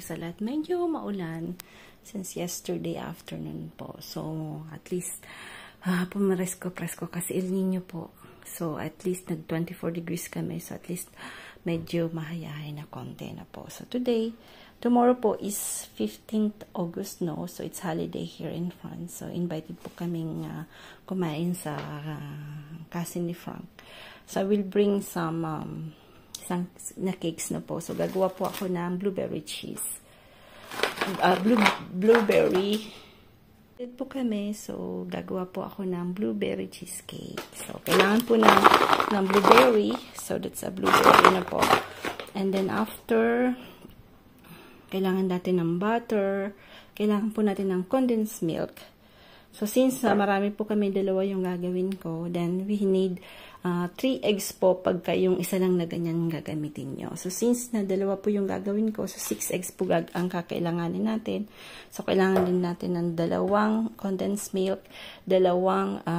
sa lahat. Medyo maulan since yesterday afternoon po. So, at least, pumaresko-presko kasi El Nino po. So, at least nag-24 degrees kami. So, at least medyo mahayahay na konti na po. So, tomorrow po is 15th August, no? So, it's holiday here in France. So, invited po kaming kumain sa cousin ni Frank. So, I will bring some na cakes na po. So, gagawa po ako ng blueberry cheese. Blueberry. Dito po kami. So, gagawa po ako ng blueberry cheesecake. So, kailangan po ng blueberry. So, that's a blueberry na po. And then, after, kailangan natin ng butter. Kailangan po natin ng condensed milk. So, since marami po kami, dalawa yung gagawin ko, then we need 3 eggs po pagka yung isa lang na ganyan gagamitin nyo. So, since na dalawa po yung gagawin ko, so 6 eggs po ang kakailanganin natin. So, kailangan din natin ng 2 condensed milk, 2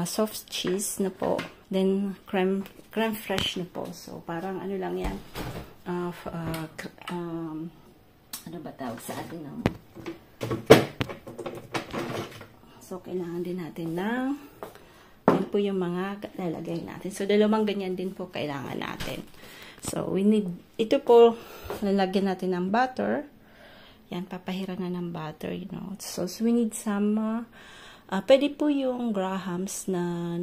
soft cheese na po, then creme fresh na po. So, parang ano lang yan, ano ba tawag sa atin ng so, kailangan din natin ng yan po yung mga lalagay natin. So, 2 ganyan din po kailangan natin. So, we need, ito po, lalagyan natin ng butter. Yan, papahiran na ng butter, you know. So, we need some, pwede po yung grahams na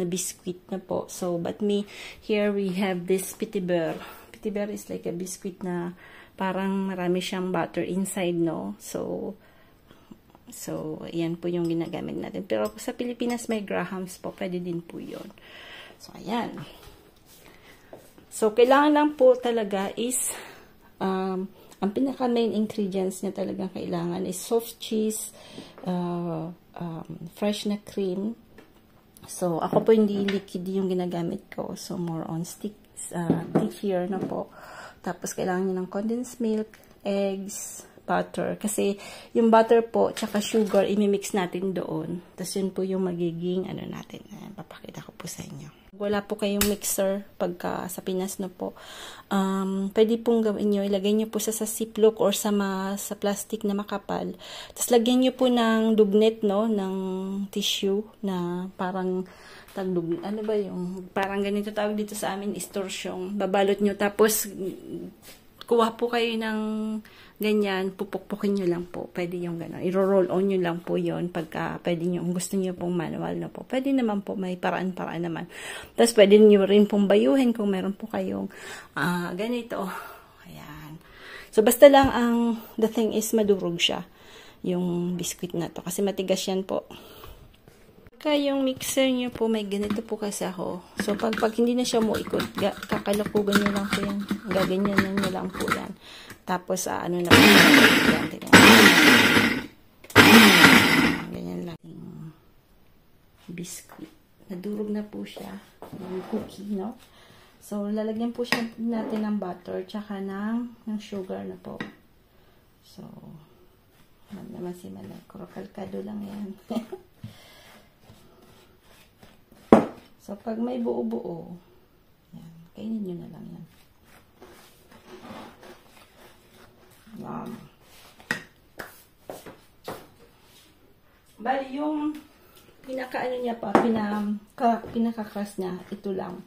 biscuit na po. So, but here we have this petit beurre. Petit beurre is like a biscuit na parang marami siyang butter inside, no? So, ayan po yung ginagamit natin. Pero sa Pilipinas may grahams po. Pwede din po yun. So, ayan. So, kailangan lang po talaga is, ang pinaka-main ingredients niya talaga kailangan is soft cheese, fresh na cream. So, ako po hindi liquid yung ginagamit ko. So, more on stickier na po. Tapos, kailangan niya ng condensed milk, eggs, butter. Kasi, yung butter po, tsaka sugar, imimix natin doon. Tapos, yun po yung magiging, ano natin. Ayan, papakita ko po sa inyo. Wala po kayong mixer pagka sa Pinas na po. Pwede pong gawin nyo, ilagay nyo po sa ziplock or sa plastic na makapal. Tapos, lagyan nyo po ng dugnet, no? Ng tissue na parang ano ba yung, parang ganito tawag dito sa amin, istorsyong. Babalot nyo. Tapos, kuha po kayo ng ganyan, pupukpukin nyo lang po. Pwede yung gano'n. I-roll on nyo lang po yon pagka pwede nyo, kung gusto nyo pong manual na po. Pwede naman po, may paraan-paraan naman. Tapos pwede nyo rin pong bayuhin kung meron po kayong ganito. Ayan. So, basta lang the thing is madurog siya. Yung biscuit na to. Kasi matigas yan po. Pagka yung mixer nyo po, may ganito po kasi ako. So, pag hindi na siya mo ikot, kakalakugan nyo lang po yan. Gaganyan nyo lang po yan. Tapos, ano na po. Ganyan lang. Biscuit. Nadurog na po siya. Yung cookie, no? So, lalagyan po siya natin ng butter, tsaka ng sugar na po. So, naman si Manay. Korokalkado lang yan. So, pag may buo-buo, yan, kainin nyo na lang yan. Bali, yung pinaka-ano niya pa, pinaka-crust niya, ito lang.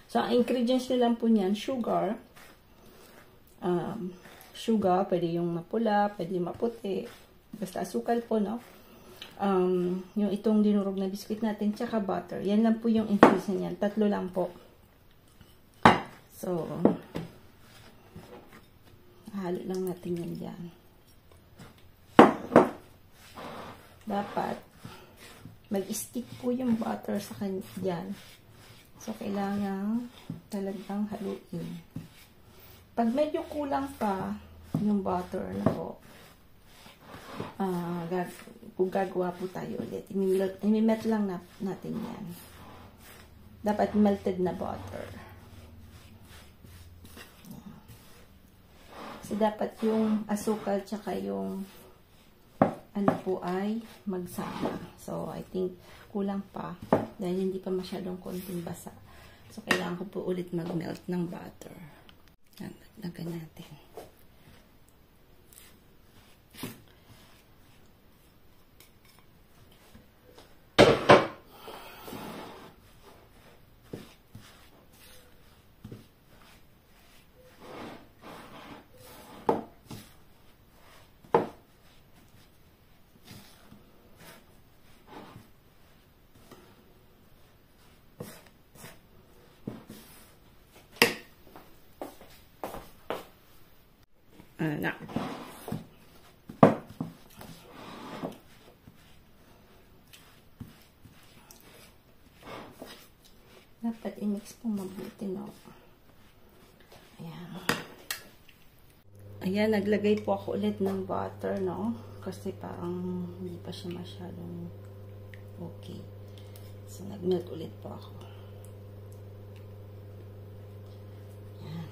So, ang ingredients nyo lang po niyan, sugar, pwede yung mapula, pwede yung maputi, basta asukal po, no? Yung itong dinurog na biscuit natin, tsaka butter. Yan lang po yung ingredients niyan. 3 lang po. So, halo lang natin yan dyan. Dapat, mag-stick po yung butter sa dyan. So, kailangan talagang haluin. Pag medyo kulang pa yung butter na po, kung gagawa po tayo ulit, imimelt lang natin yan. Dapat melted na butter. Kasi dapat yung asukal tsaka yung ano po ay magsama. So, I think kulang pa dahil hindi pa masyadong konting basa. So, kailangan ko po ulit mag-melt ng butter. Lagyan natin. Dapat i-mix po mabuti, no? Ayan. Ayan, naglagay po ako ulit ng butter, no? Kasi parang hindi pa siya masyadong okay. So, nag-melt ulit po ako. Ayan.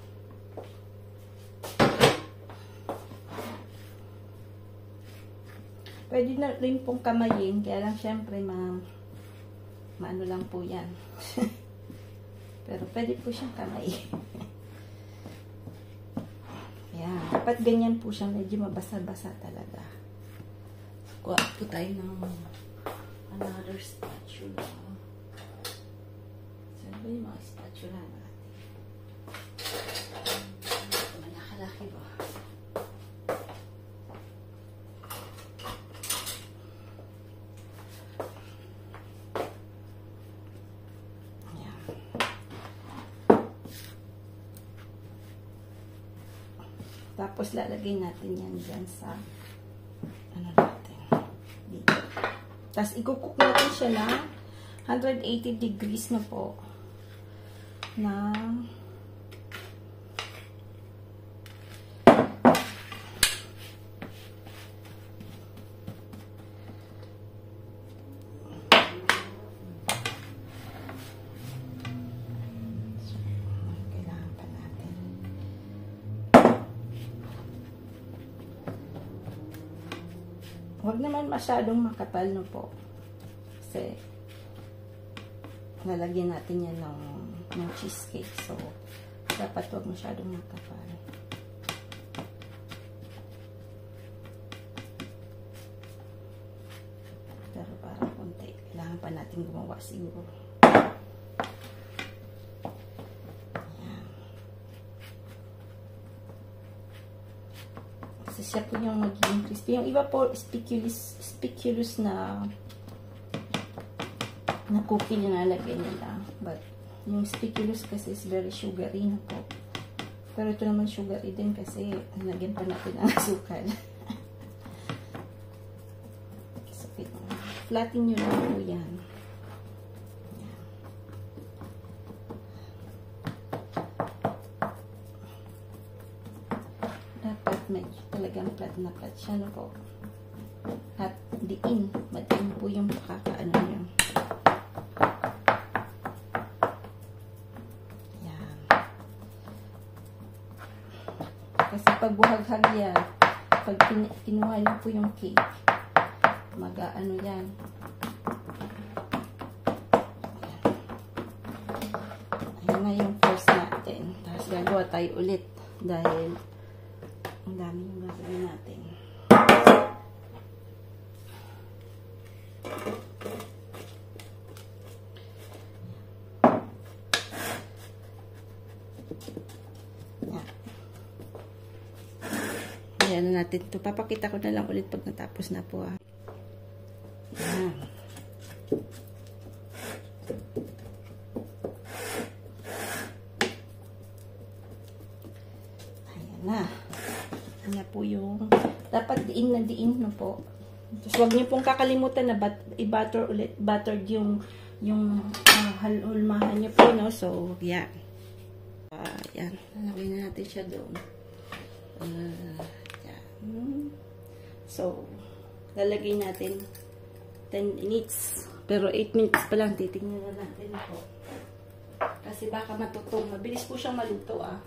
Pwede na rin pong kamayin, kaya lang syempre maano lang po yan. Pero pwede po siyang kamayin. Ayan. Dapat ganyan po siya, medyo mabasa-basa talaga. Kuha po tayo ng another spatula. Saan ba yung mga spatula natin? Malakalaki ba? Ayan. Tapos lalagay natin yan dyan sa ano natin dito. Tapos i-cook natin siya na 180 degrees na po na huwag naman masyadong makapal, no po. Kasi, lalagyan natin yan ng cheesecake. So, dapat huwag masyadong makapal. Pero parang konti. Kailangan pa natin gumawa siguro. Siya po yung magiging crispy. Yung iba po, speculous na cookie yung nalagay nila. But, yung speculous kasi is very sugary na po. Pero ito naman sugary din kasi nalagyan pa natin ang asukal. So, flatten nyo lang po yan. Medyo talagang flat na flat siya, no po. At diin. Madiin po yung pakakaano nyo. Yan. Kasi pag buhaghag yan, pag kinuha nyo po yung cake, mag-ano yan. Ayan na yung first natin. Tapos gagawa tayo ulit dahil ang dami yung gagawin natin. Ayan na natin ito. Papakita ko na lang ulit pag natapos na po. Ayan. Ayan na. Ayan po yung dapat diin na diin na po. Tapos huwag niyo pong kakalimutan na i-butter ulit. Buttered yung hulmahan niyo po, no? So, yan. Yan. Lalagay na natin siya doon. Yan. So, lalagay natin 10 minutes. Pero 8 minutes pa lang. Titignan na natin po. Kasi baka matutong. Mabilis po siyang maluto, ah.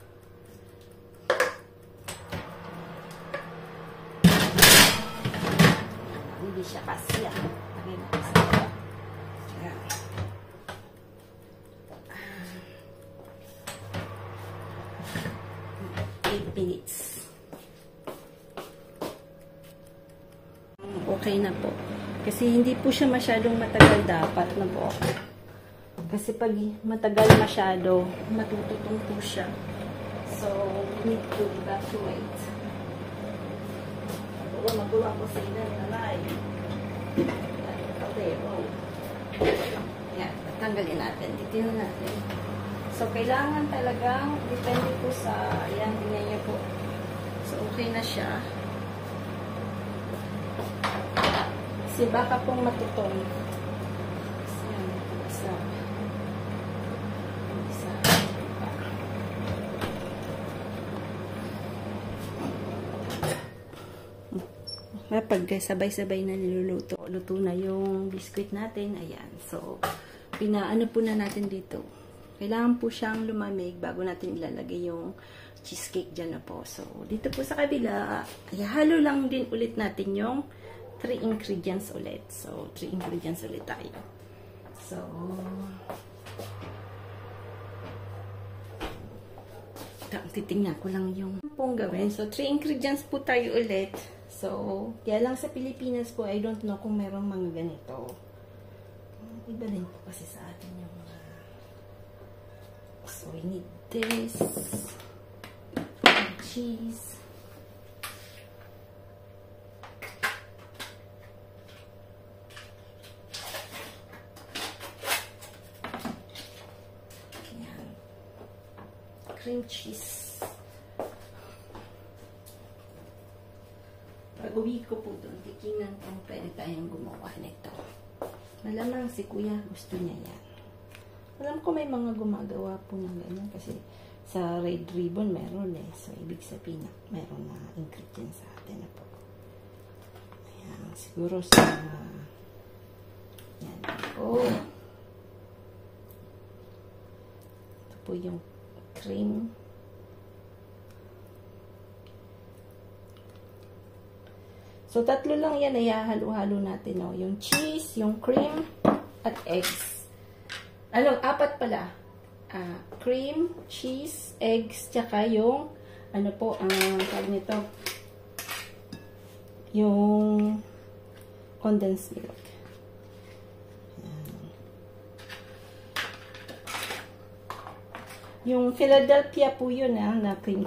Hindi siya kasi, ah. Lagay natin sa ito. Yan. 8 minutes. Okay na po. Kasi hindi po siya masyadong matagal dapat na po. Kasi pag matagal masyado, matututong po siya. So, we need to evacuate. Magawa ko sa ilan na live. Okay, oh. Yan, tanggalin natin. Titignan natin. So, kailangan talagang, depende po sa, ayan, tingnan niyo po. So, okay na siya. Kasi baka pong matutong. Yan, isa. Kapag sabay-sabay na niluluto, luto na yung biscuit natin. Ayan. So, pinaano po na natin dito. Kailangan po siyang lumamig bago natin ilalagay yung cheesecake dyan na po. So, dito po sa kabila, halo lang din ulit natin yung 3 ingredients ulit. So, 3 ingredients ulit tayo. So, titingnan ko lang yung pong gawin. So, 3 ingredients po tayo ulit. So, kaya lang sa Pilipinas po, I don't know kung mayroong mga ganito. Iba din po kasi sa atin yung mga... So, we need this. Cheese. Ayan. Cream cheese. Pag-uwi ko po doon, titingnan kung pwede tayong gumawa nito. Malamang si Kuya gusto niya yan. Alam ko may mga gumagawa po ng ganyan kasi sa Red Ribbon meron eh. So, ibig sabihin na meron na ingredients sa atin na po. Ayan, siguro sa yan po. Ito po yung cream. So, tatlo lang yan ay halo-halo natin. No? Yung cheese, yung cream, at eggs. Ano, 4 pala. Cream, cheese, eggs, tsaka yung, ano po, ang tawag nito, yung condensed milk. Yung Philadelphia po yun, na cream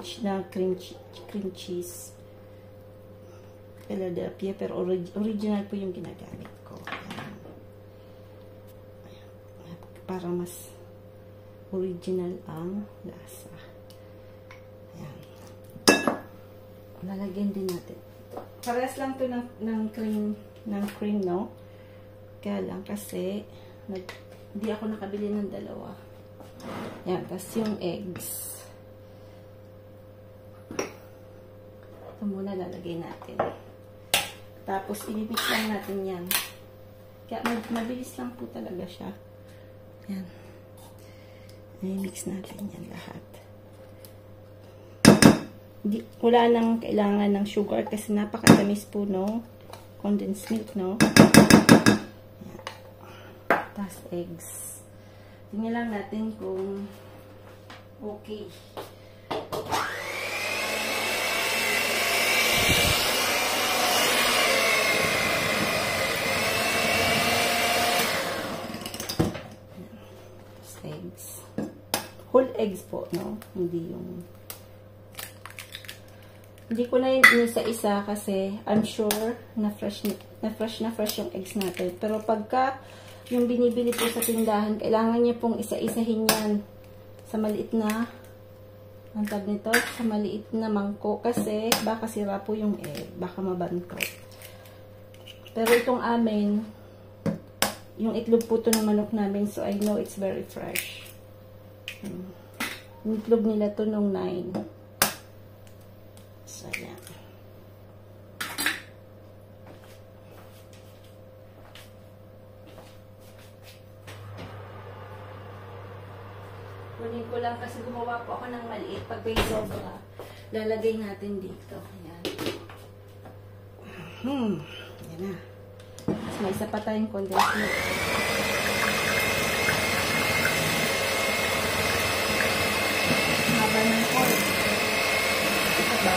cheese. Philadelphia, pero original po yung ginagamit ko. Ayan. Para mas original ang lasa. Ayan. Lalagyan din natin. Parehas lang to ng cream, no? Kaya lang kasi hindi ako nakabili ng dalawa. Ayan, tapos yung eggs. Ito muna lalagay natin. Tapos, i-mix lang natin yan. Kaya, mabilis lang po talaga siya. Yan. I-mix natin yan lahat. Wala nang kailangan ng sugar kasi napakatamis po, no? Condensed milk, no? Yan. Tapos, eggs. Tingnan lang natin kung okay. Whole eggs po, no? Hindi ko na yun isa-isa kasi I'm sure na fresh yung eggs natin. Pero pagka yung binibili po sa tindahan, kailangan niya pong isa-isahin yan sa maliit na, ang tawag nito, sa maliit na mangko kasi baka sira po yung egg, baka mabantot. Pero itong amin, yung itlog po to ng manok namin, so I know it's very fresh. Yung itlog nila to nung 9. So, yan. Kunin ko lang kasi gumawa po ako ng maliit. Pag may sobra, lalagay natin dito. Ayan. Yan na. Mas may isa pa tayong condensed milk. Haba ng corn. Ito ba?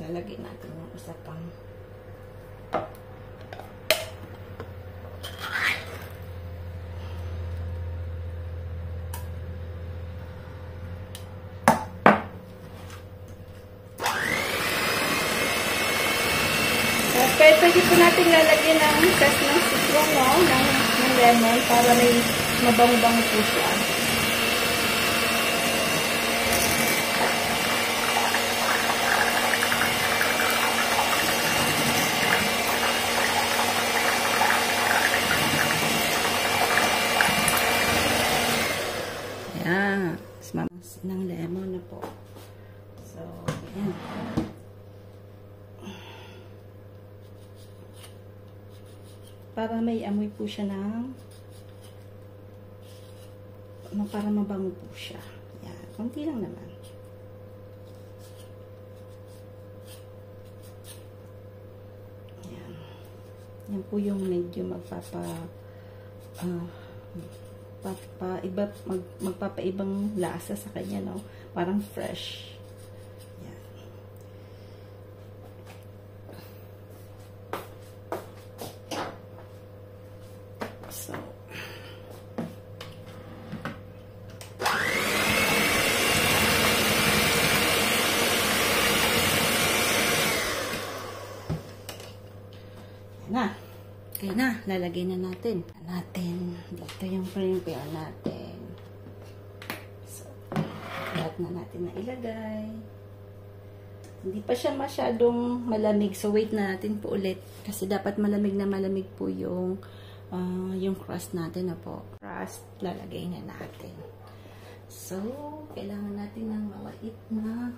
Lalagay natin yung isa pang pwede po natin lalagyan ng zest ng citron, no? ng lemon para may mabang-bang po siya. Ng lemon na po. So, ayan. Para may amoy po siya ng para mabango po siya. Ayan. Kunti lang naman. Ayan. Yan po yung medyo magpapaibang lasa sa kanya, no? Parang fresh. Yan. So, na. Okay na, lalagay na natin. Dito yung prepare natin. So, lahat na natin na ilagay. Hindi pa siya masyadong malamig. So, wait na natin po ulit. Kasi dapat malamig na malamig po yung crust natin na po. Crust, lalagay na natin. So, kailangan natin ng maliit na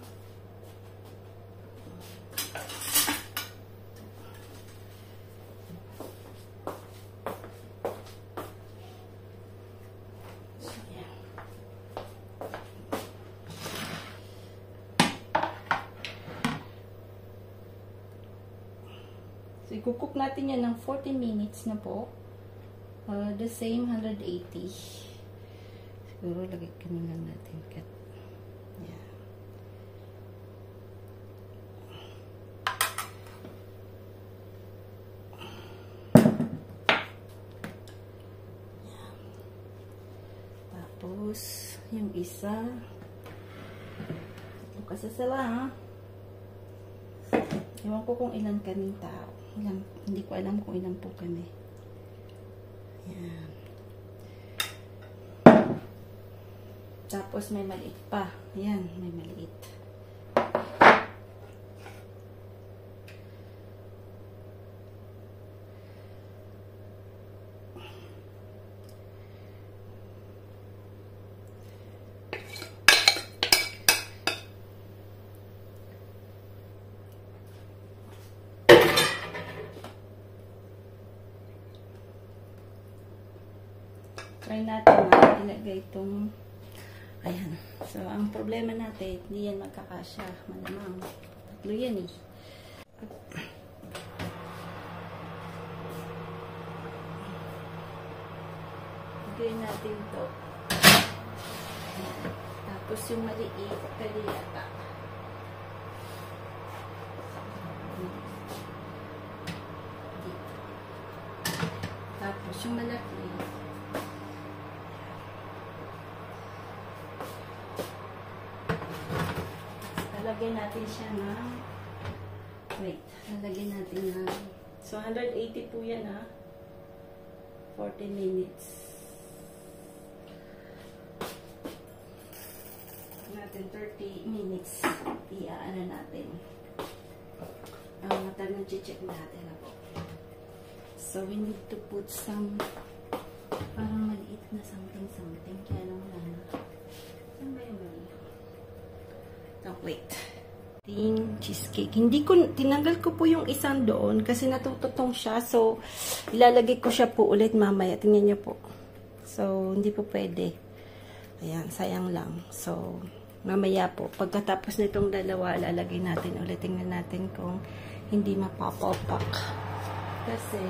So, i-cook natin yan ng 40 minutes na po. The same 180. Siguro, lagay ko na lang natin. Yeah. Yeah. Tapos, yung isa. Kasi sila, ha? Ewan ko kung ilan kaming tao. Hindi ko alam kung ilan po kami. Ayan. Tapos may maliit pa. Ayan, may maliit. Try natin na ilagay itong ayan. So, ang problema natin, hindi yan magkakasya. Malamang. Tatlo yan eh. Lagay natin ito. Tapos yung maliit, kaliyata. Tapos yung malaki, lalagyan natin siya ng lalagyan natin ng so 180 po yan, ha, 40 minutes natin, 30 minutes ano natin check natin na po. So we need to put some parang maliit na something kaya lang wala na. Saan ba yung maliit? Wait. Cheesecake. Hindi ko, tinanggal ko po yung isang doon kasi natututong siya. So, ilalagay ko siya po ulit mamaya. Tingnan niyo po. So, hindi po pwede. Ayan, sayang lang. So, mamaya po, pagkatapos nitong dalawa, lalagay natin ulit. Tingnan natin kung hindi mapapapak. Kasi,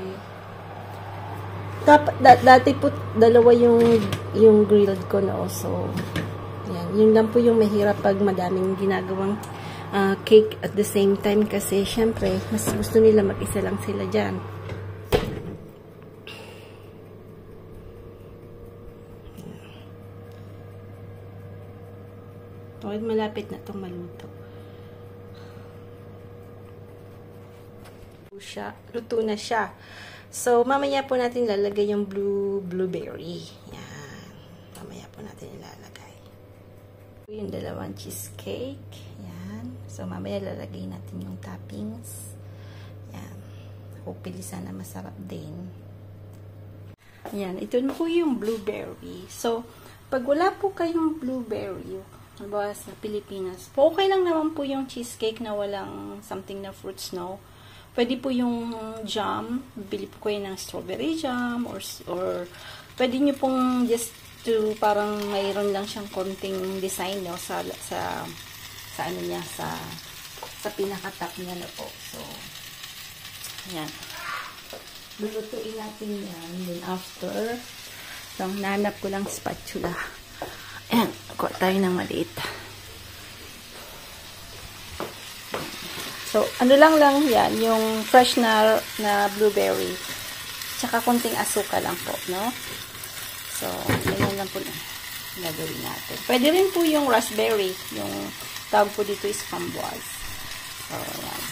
dati po, dalawa yung grilled ko na also. Yan, yun lang po yung mahirap pag madaming ginagawang cake at the same time kasi syempre, mas gusto nila mag-isa lang sila dyan. Okay, malapit na itong maluto. Luto na siya. So, mamaya po natin lalagay yung blueberry. Yan. Mamaya po natin ilalagay. Yung dalawang cheesecake. Yan. So, mamaya lalagay natin yung toppings. Yan. Hopefully, sana masarap din. Yan. Ito na po yung blueberry. So, Pag wala po kayong blueberry, halimbawa sa Pilipinas, okay lang naman po yung cheesecake na walang something na fruits, no? Pwede po yung jam, bili po kayo ng strawberry jam, or pwede nyo pong just to, parang mayroon lang siyang konting design, no? Sa ano niya, sa pinaka-top niya na po. So, yan. Lulutuin natin yan. Then after, so, nanap ko lang spatula. Ayan, kuha tayo ng maliit. So, ano lang yan, yung fresh na blueberry. Tsaka konting asuka lang po, no? So, ganyan lang po na gagawin natin. Pwede rin po yung raspberry. Yung tawag po dito is framboise. So, yan.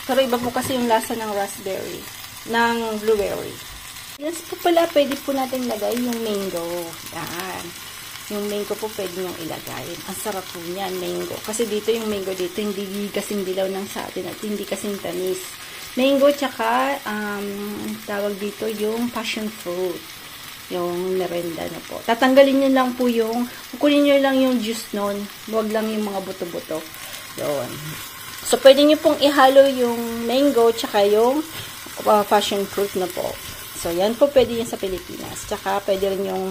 Pero iba po kasi yung lasa ng raspberry, ng blueberry. Yes po pala, pwede po natin lagay yung mango. Yan. Yung mango po pwede nyo ilagay. Ang sarap po niyan, mango. Kasi dito yung mango dito, hindi kasing dilaw ng sa atin at hindi kasing tamis. Mango, tsaka, tawag dito yung passion fruit. Yung merenda na po. Tatanggalin nyo lang po yung, kukunin nyo lang yung juice nun. Huwag lang yung mga buto-buto. Yun. So, pwede nyo pong ihalo yung mango, tsaka yung passion fruit na po. So, yan po pwede yun sa Pilipinas. Tsaka, pwede rin yung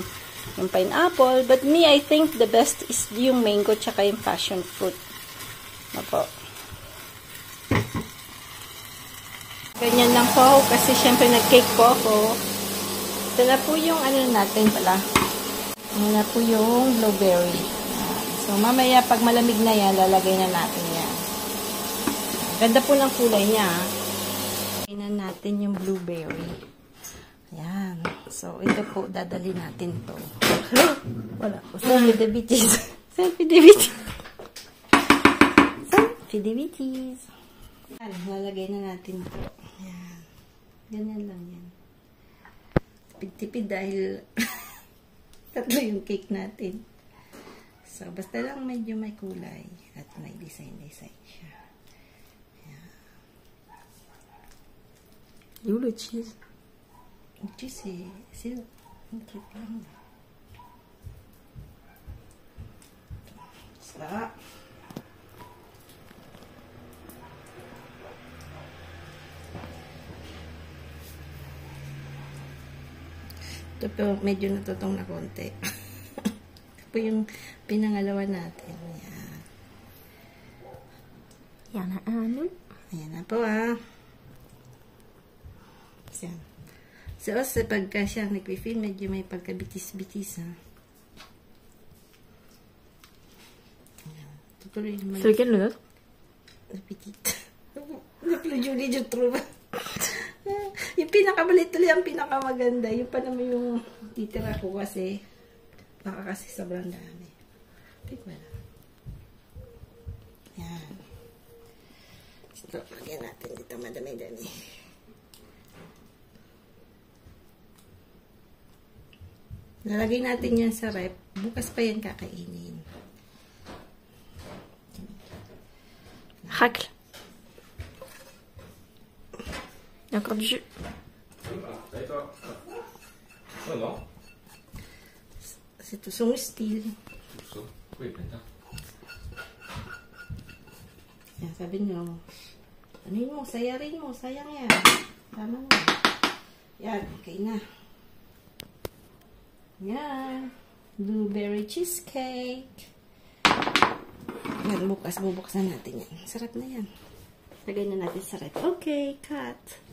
pineapple. But me, I think the best is yung mango, tsaka yung passion fruit na po. Ganyan lang po ako kasi syempre nag-cake po ako. Ito na po yung ano natin pala. Ito na po yung blueberry. So, mamaya pag malamig na yan, lalagay na natin yan. Ganda po ng kulay niya. Lagay na natin yung blueberry. Ayan. So, ito po, dadali natin to. Wala po. Selfie-diabetes. Selfie-diabetes. Selfie-diabetes. Ayan, lalagay na natin to. Ayan. Ganyan lang yan. Tipid-tipid dahil tatlo yung cake natin. So, basta lang medyo may kulay at may design-design siya. Ayan. Yulo cheese. Cheese eh. Sila. Ang cute lang. Sarap. Ito po, medyo natutong na konti. Ito po yung pinangalawa natin. Yan. Yan na, ano? Ayan na po, ah. Yan. So, pagka siya nag-feel, medyo may pagkabitis-bitis, ha. Ayan. Tutuloy naman. C'est lequel le nôtre? Le petit. Le plus joli, je trouve. Yung pinakamaliit tuloy ang pinakamaganda. Yung pa naman yung titira ko kasi baka kasi sobrang dami. Pick mo na. Yan. Ito, lagyan natin dito madami-dami. Lalagay natin yan sa rep. Bukas pa yan kakainin. Racle. Il y a encore du jus. C'est tout son style. Yan, sabi nyo. Ano yun mo? Sayarin mo. Sayang yan. Tama na. Yan. Okay na. Yan. Blueberry cheesecake. Yan. Bukas. Bubuksan natin yan. Sarap na yan. Lagay na natin sa rep. Okay. Cut.